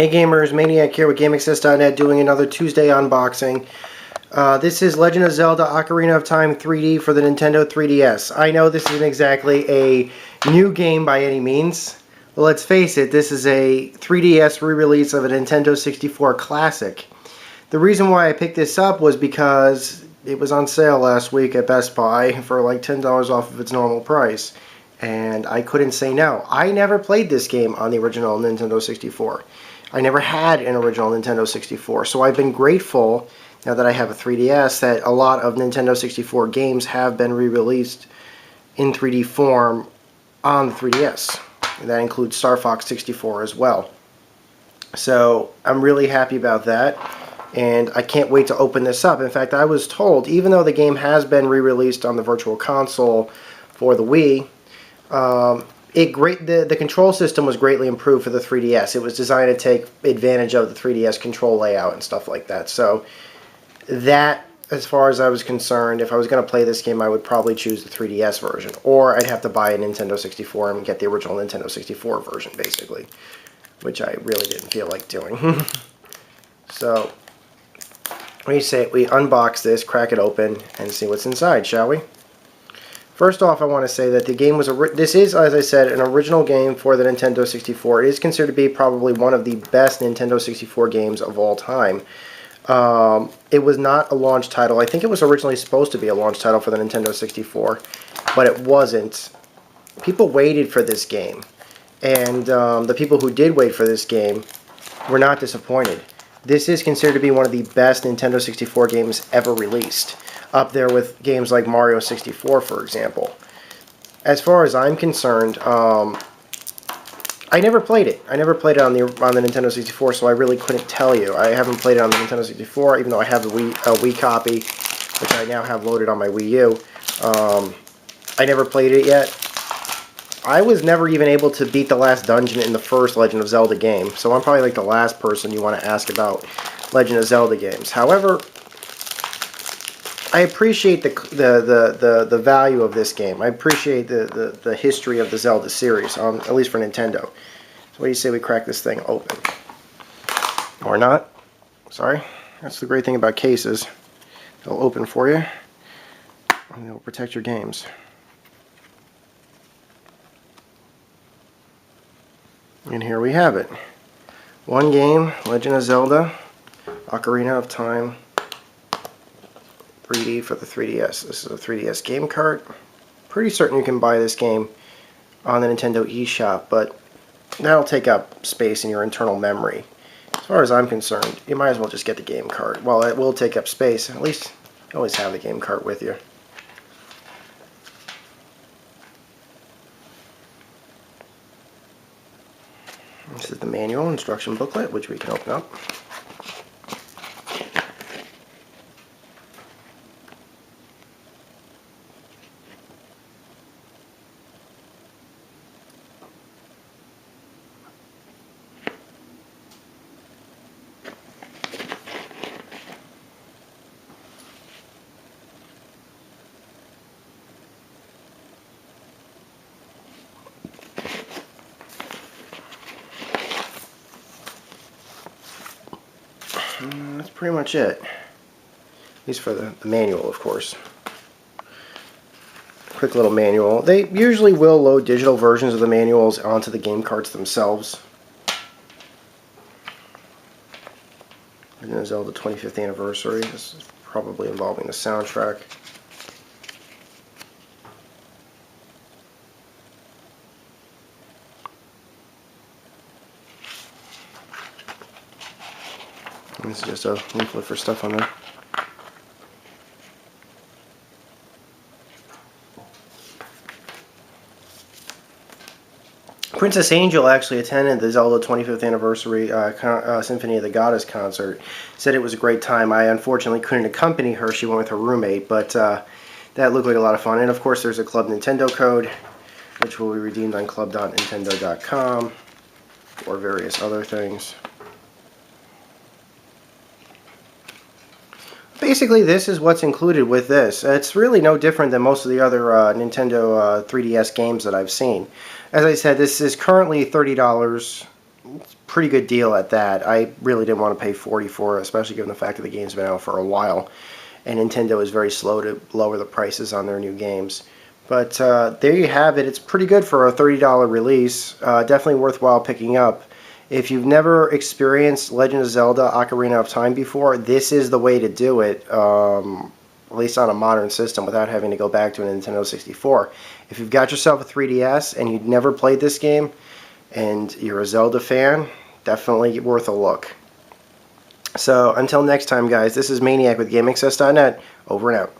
Hey gamers, Maniac here with GameAccess.net doing another Tuesday unboxing. This is Legend of Zelda Ocarina of Time 3D for the Nintendo 3DS. I know this isn't exactly a new game by any means, but let's face it, this is a 3DS re-release of a Nintendo 64 classic. The reason why I picked this up was because it was on sale last week at Best Buy for like $10 off of its normal price. And I couldn't say no. I never played this game on the original Nintendo 64. I never had an original Nintendo 64, so I've been grateful, now that I have a 3DS, that a lot of Nintendo 64 games have been re-released in 3D form on the 3DS. And that includes Star Fox 64 as well. So I'm really happy about that, and I can't wait to open this up. In fact, I was told, even though the game has been re-released on the Virtual Console for the Wii, the control system was greatly improved for the 3DS. It was designed to take advantage of the 3DS control layout and stuff like that. So that, as far as I was concerned, if I was going to play this game, I would probably choose the 3DS version. Or I'd have to buy a Nintendo 64 and get the original Nintendo 64 version, basically. Which I really didn't feel like doing. So, what do you say we unbox this, crack it open, and see what's inside, shall we? First off, I want to say that the game was this is, as I said, an original game for the Nintendo 64. It is considered to be probably one of the best Nintendo 64 games of all time. It was not a launch title. I think it was originally supposed to be a launch title for the Nintendo 64, but it wasn't. People waited for this game, and the people who did wait for this game were not disappointed. This is considered to be one of the best Nintendo 64 games ever released, up there with games like Mario 64, for example. As far as I'm concerned, I never played it. I never played it on the Nintendo 64, so I really couldn't tell you. I haven't played it on the Nintendo 64, even though I have a Wii copy, which I now have loaded on my Wii U. I never played it yet. I was never even able to beat the last dungeon in the first Legend of Zelda game, so I'm probably like the last person you want to ask about Legend of Zelda games. However, I appreciate the value of this game. I appreciate the history of the Zelda series, at least for Nintendo. So what do you say we crack this thing open? Or not? Sorry. That's the great thing about cases. They'll open for you, and they'll protect your games. And here we have it. One game, Legend of Zelda, Ocarina of Time 3D for the 3DS. This is a 3DS game cart. Pretty certain you can buy this game on the Nintendo eShop, but that'll take up space in your internal memory. As far as I'm concerned, you might as well just get the game cart. While it will take up space, at least you always have the game cart with you. This is the manual instruction booklet, which we can open up. That's pretty much it. At least for the manual, of course. Quick little manual. They usually will load digital versions of the manuals onto the game carts themselves. Legend of Zelda 25th anniversary. This is probably involving the soundtrack. This is just a leaflet for stuff on there. Princess Angel actually attended the Zelda 25th anniversary Symphony of the Goddess concert. Said it was a great time. I unfortunately couldn't accompany her. She went with her roommate, but that looked like a lot of fun. And of course there's a Club Nintendo code, which will be redeemed on club.nintendo.com or various other things. Basically, this is what's included with this. It's really no different than most of the other Nintendo 3DS games that I've seen. As I said, this is currently $30. It's pretty good deal at that. I really didn't want to pay $40 for it, especially given the fact that the game's been out for a while, and Nintendo is very slow to lower the prices on their new games. But there you have it. It's pretty good for a $30 release. Definitely worthwhile picking up. If you've never experienced Legend of Zelda Ocarina of Time before, this is the way to do it, at least on a modern system, without having to go back to a Nintendo 64. If you've got yourself a 3DS and you've never played this game, and you're a Zelda fan, definitely worth a look. So until next time, guys, this is Maniac with GameAccess.net. Over and out.